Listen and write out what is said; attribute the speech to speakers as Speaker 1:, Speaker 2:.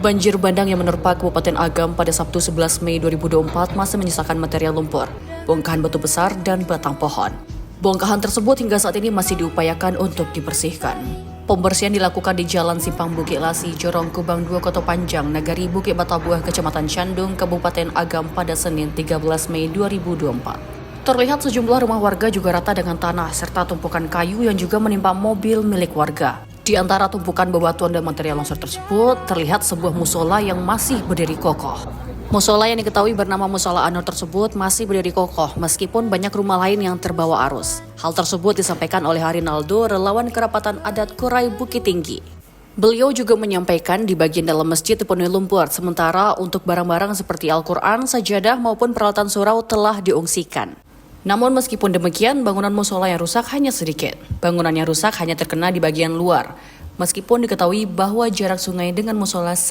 Speaker 1: Banjir bandang yang menerpa Kabupaten Agam pada Sabtu 11 Mei 2024 masih menyisakan material lumpur, bongkahan batu besar, dan batang pohon. Bongkahan tersebut hingga saat ini masih diupayakan untuk dibersihkan. Pembersihan dilakukan di Jalan Simpang Bukit Lasi, Jorong Kubang 2 Kota Panjang, Nagari Bukit Batabuah, Kecamatan Candung, Kabupaten Agam pada Senin 13 Mei 2024. Terlihat sejumlah rumah warga juga rata dengan tanah serta tumpukan kayu yang juga menimpa mobil milik warga. Di antara tumpukan bebatuan dan material longsor tersebut, terlihat sebuah musola yang masih berdiri kokoh. Musola yang diketahui bernama Musola Anur tersebut masih berdiri kokoh meskipun banyak rumah lain yang terbawa arus. Hal tersebut disampaikan oleh Harinaldo, relawan kerapatan adat Kurai Bukit Tinggi. Beliau juga menyampaikan di bagian dalam masjid dipenuhi lumpur, sementara untuk barang-barang seperti Al-Quran, sajadah maupun peralatan surau telah diungsikan. Namun meskipun demikian, bangunan musola yang rusak hanya sedikit. Bangunan yang rusak hanya terkena di bagian luar. Meskipun diketahui bahwa jarak sungai dengan musola sangat